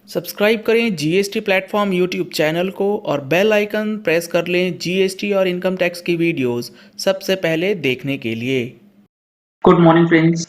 Subscribe करें GST platform YouTube channel को और बेल आइकन प्रेस कर लें जीएसटी और इनकम टैक्स की वीडियोस सबसे पहले देखने के लिए। Good morning friends,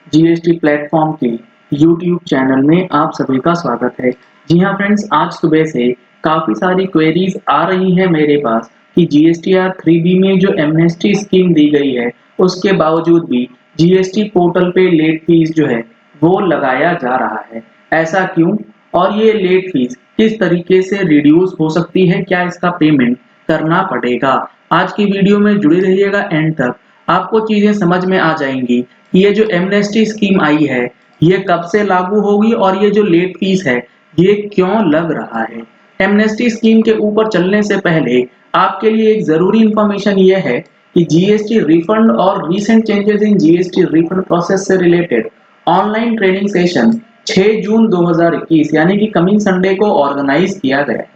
GST platform के यूट्यूब चैनल में आप सभी का स्वागत है। जी हाँ फ्रेंड्स, आज सुबह से काफ़ी सारी क्वेरीज आ रही हैं मेरे पास कि जीएसटीआर 3B में जो एमनेस्टी स्कीम दी गई है उसके बावजूद भी जीएसटी पोर्टल पे लेट फीस जो है वो लगाया जा रहा है। ऐसा क्यों और ये लेट फीस किस तरीके से रिड्यूस हो सकती है, क्या इसका पेमेंट करना पड़ेगा? आज की वीडियो में जुड़े रहिएगा एंड तक, आपको चीजें समझ में आ जाएंगी कि ये जो एमनेस्टी स्कीम आई है ये कब से लागू होगी और ये जो लेट फीस है ये क्यों लग रहा है। एमनेस्टी स्कीम के ऊपर चलने से पहले आपके लिए एक जरूरी इंफॉर्मेशन ये है कि जीएसटी रिफंड और recent changes in GST refund process से रिलेटेड ऑनलाइन ट्रेनिंग सेशन 6 जून 2021 यानी कि कमिंग संडे को ऑर्गेनाइज किया गया है।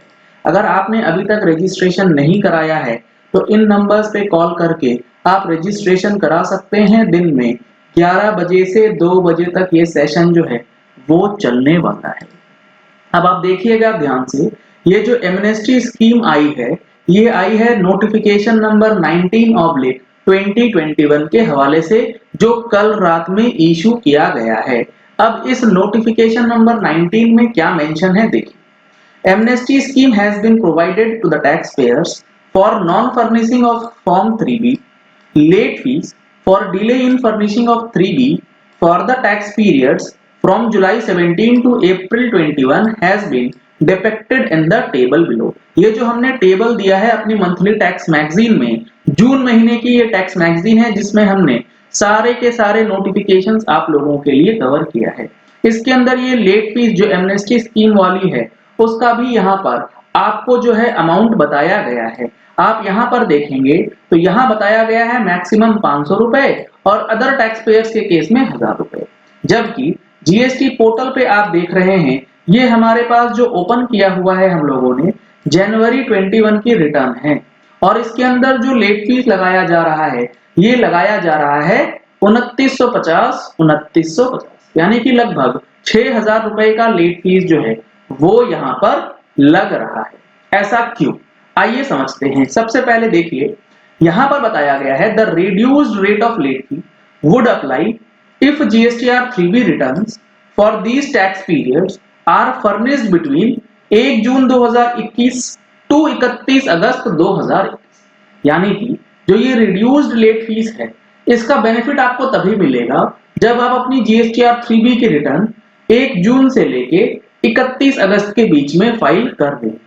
अगर आपने अभी तक रजिस्ट्रेशन नहीं कराया है तो इन नंबर्स पे कॉल करके आप रजिस्ट्रेशन करा सकते हैं। दिन में 11 बजे से 2 बजे तक ये सेशन जो है वो चलने वाला है। अब आप देखिएगा ध्यान से, ये जो एमनेस्टी स्कीम आई है ये आई है नोटिफिकेशन नंबर 19/2021 के हवाले से, जो कल रात में इशू किया गया है। अब इस नोटिफिकेशन नंबर 19 में क्या मेंशन है देखिए। Amnesty scheme has been provided to the taxpayers for non-furnishing of Form 3B, late fees for delay in furnishing of 3B for the tax periods from July 17 to April 21 has been depicted in the table below। ये जो हमने table दिया है अपनी monthly tax magazine में, जून महीने की ये टैक्स मैगजीन है जिसमें हमने सारे के सारे नोटिफिकेशंस आप लोगों के लिए कवर किया है। इसके अंदर ये लेट फीस जो एमनेस्टी स्कीम वाली है उसका भी यहाँ पर आपको जो है अमाउंट बताया गया है। आप यहाँ पर देखेंगे तो यहाँ बताया गया है मैक्सिमम 500 रुपए और अदर टैक्स पेयर्स के केस में 1000 रुपए। जबकि जीएसटी पोर्टल पे आप देख रहे हैं ये हमारे पास जो ओपन किया हुआ है हम लोगों ने जनवरी 21 की रिटर्न है और इसके अंदर जो लेट फीस लगाया जा रहा है ये लगाया जा रहा है 2950 यानी कि लगभग 6000 रुपए का लेट फीस जो है वो यहाँ पर लग रहा है। ऐसा क्यों, आइए समझते हैं। सबसे पहले देखिए यहाँ पर बताया गया है the reduced rate of late fee would apply if GSTR 3B returns for these tax periods are furnished between 1 June 2021 to 31 August 2021। यानी कि जो ये रिड्यूस्ड लेट फीस है इसका बेनिफिट आपको तभी मिलेगा जब आप अपनी जीएसटीआर 3B की रिटर्न 1 जून से लेके 31 अगस्त के बीच में फाइल कर देंगे।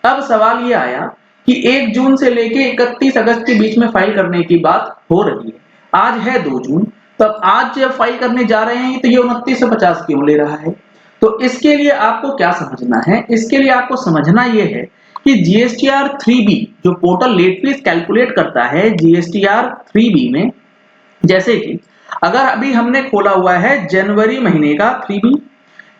अब सवाल ये आया कि 1 जून से लेके 31 अगस्त के बीच में फाइल करने की बात हो रही है। आज है 2 जून, तब आज जब फाइल करने जा रहे हैं तो ये 2950 क्यों ले रहा है? तो इसके लिए आपको क्या समझना है? इसके लिए आपको समझना ये है कि जीएसटीआर 3B जो पोर्टल लेट फीस कैलकुलेट करता है जीएसटीआर 3B में, जैसे कि अगर अभी हमने खोला हुआ है जनवरी महीने का 3B,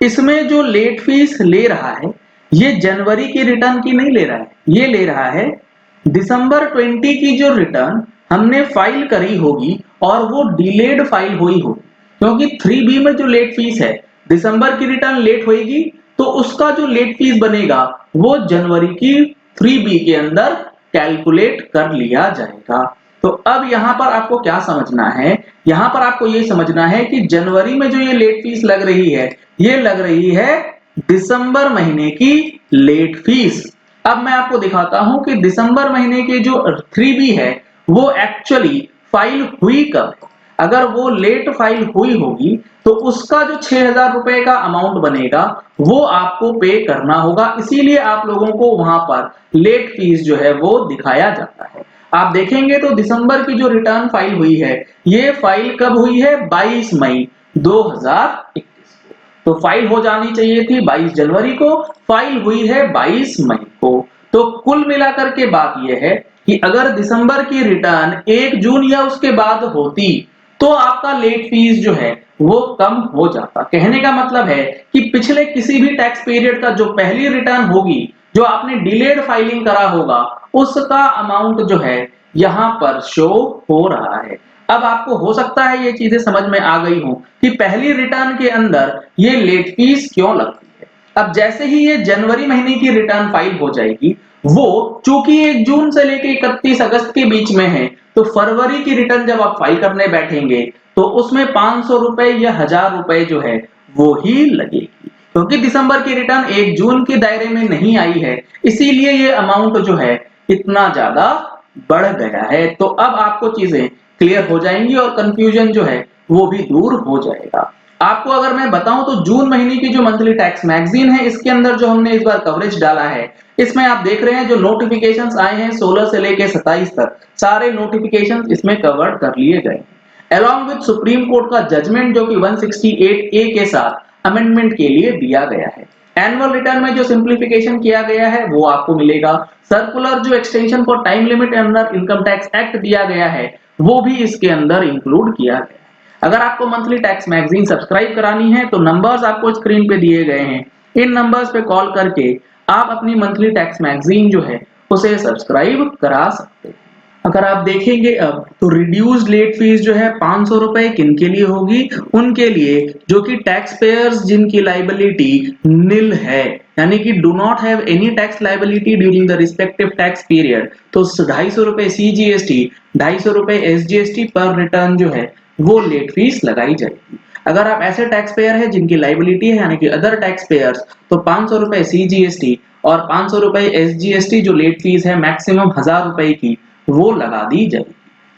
इसमें जो लेट फीस ले रहा है ये जनवरी की रिटर्न की नहीं ले रहा है, ये ले रहा है दिसंबर 20 की जो रिटर्न हमने फाइल करी होगी और वो डिलेड फाइल हुई होगी। क्योंकि 3B में जो लेट फीस है दिसंबर की रिटर्न लेट होगी तो उसका जो लेट फीस बनेगा वो जनवरी की 3B के अंदर कैलकुलेट कर लिया जाएगा। तो अब यहाँ पर आपको क्या समझना है? यहाँ पर आपको ये समझना है कि जनवरी में जो ये लेट फीस लग रही है ये लग रही है दिसंबर महीने की लेट फीस। अब मैं आपको दिखाता हूं कि दिसंबर महीने के जो 3B है वो एक्चुअली फाइल हुई कब। अगर वो लेट फाइल हुई होगी तो उसका जो 6000 रुपए का अमाउंट बनेगा वो आपको पे करना होगा, इसीलिए आप लोगों को वहां पर लेट फीस जो है वो दिखाया जाता है। आप देखेंगे तो दिसंबर की जो रिटर्न फाइल हुई है ये फाइल कब हुई है? 22 मई 2021 को। तो फाइल हो जानी चाहिए थी 22 जनवरी को, फाइल हुई है 22 मई को। तो कुल मिलाकर के बात यह है कि अगर दिसंबर की रिटर्न 1 जून या उसके बाद होती तो आपका लेट फीस जो है वो कम हो जाता। कहने का मतलब है कि पिछले किसी भी टैक्स पीरियड का जो पहली रिटर्न होगी जो आपने डिलेड फाइलिंग करा होगा उसका अमाउंट जो है यहाँ पर शो हो रहा है। अब आपको हो सकता है ये चीजें समझ में आ गई हो कि पहली रिटर्न के अंदर ये लेट फीस क्यों लगती है। अब जैसे ही ये जनवरी महीने की रिटर्न फाइल हो जाएगी, वो चूंकि 1 जून से लेके 31 अगस्त के बीच में है, तो फरवरी की रिटर्न जब आप फाइल करने बैठेंगे तो उसमें 500 रुपए या 1000 रुपए जो है वो ही लगेगी। क्योंकि दिसंबर की रिटर्न 1 जून के दायरे में नहीं आई है, इसीलिए ये अमाउंट जो है इतना ज्यादा बढ़ गया है। तो अब आपको चीजें क्लियर हो जाएंगी और कंफ्यूजन जो है वो भी दूर हो जाएगा। आपको अगर मैं बताऊं तो जून महीने की जो मंथली टैक्स मैगजीन है, इसके अंदर जो हमने इस बार कवरेज डाला है, इसमें आप देख रहे हैं जो नोटिफिकेशंस आए हैं 16 से लेके 27 तक, सारे नोटिफिकेशंस इसमें कवर कर लिए गए अलॉन्ग विद सुप्रीम कोर्ट का जजमेंट जो कि 168A के साथ अमेंडमेंट के लिए दिया गया है। एनुअल रिटर्न में जो सिंप्लीफिकेशन किया गया है वो आपको मिलेगा। सर्कुलर जो extension for time limit under income tax act दिया गया है वो भी इसके अंदर इंक्लूड किया गया है। अगर आपको मंथली टैक्स मैगजीन सब्सक्राइब करानी है तो नंबर्स आपको स्क्रीन पे दिए गए हैं, इन नंबर्स पे कॉल करके आप अपनी मंथली टैक्स मैगजीन जो है उसे सब्सक्राइब करा सकते हैं। अगर आप देखेंगे अब तो रिड्यूस्ड लेट फीस जो है 500 रुपए किन के लिए होगी, उनके लिए जो कि टैक्स पेयर्स जिनकी लाइबिलिटी निल है, यानी कि do not have any tax liability during the respective tax period, तो 250 रुपए CGST 250 रुपए SGST पर रिटर्न जो है वो लेट फीस लगाई जाएगी। अगर आप ऐसे टैक्स पेयर है जिनकी लाइबिलिटी है यानी कि अदर टैक्स पेयर्स, तो 500 रुपए CGST और 500 रुपए SGST जो लेट फीस है मैक्सिमम 1000 रुपए की वो लगा दी जाएगी।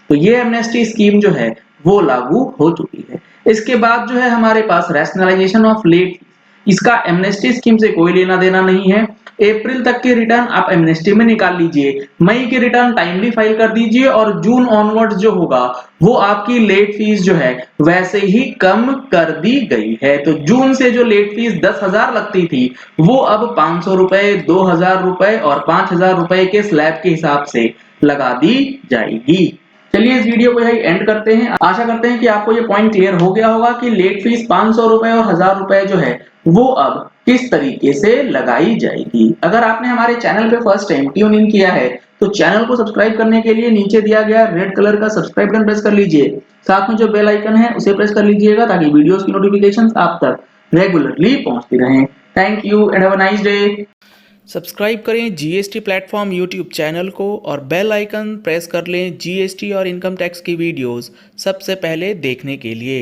तो ये एमनेस्टी स्कीम जो है वो लागू हो चुकी है। इसके बाद जो है हमारे पास रैशनलाइजेशन ऑफ लेट, इसका एमनेस्टी स्कीम से कोई लेना देना नहीं है। अप्रैल तक की रिटर्न आप एमनेस्टी में निकाल लीजिए, मई की रिटर्न टाइमली फाइल कर दीजिए और जून ऑनवर्ड्स जो होगा वो आपकी लेट फीस जो है वैसे ही कम कर दी गई है। तो जून से जो लेट फीस 10,000 लगती थी वो अब 500 रुपए, 2000 रुपए और 5000 रुपए के स्लैब के हिसाब से लगा दी जाएगी। चलिए इस वीडियो को यही एंड करते हैं। आशा करते हैं कि आपको ये पॉइंट क्लियर हो गया होगा कि लेट फीस 500 रुपए और 1000 रुपए जो है वो अब किस तरीके से लगाई जाएगी। अगर आपने हमारे चैनल पे फर्स्ट टाइम ट्यून इन किया है तो चैनल को सब्सक्राइब करने के लिए नीचे दिया गया रेड कलर का सब्सक्राइब बटन प्रेस कर लीजिए। साथ में जो बेल आइकन है उसे प्रेस कर लीजिएगा ताकि वीडियोस की नोटिफिकेशंस आप तक रेगुलरली पहुंचती रहें। Thank you and have a nice day. Subscribe करें GST प्लेटफॉर्म यूट्यूब चैनल को और बेल आइकन प्रेस कर लें GST और इनकम टैक्स की वीडियोस सबसे पहले देखने के लिए।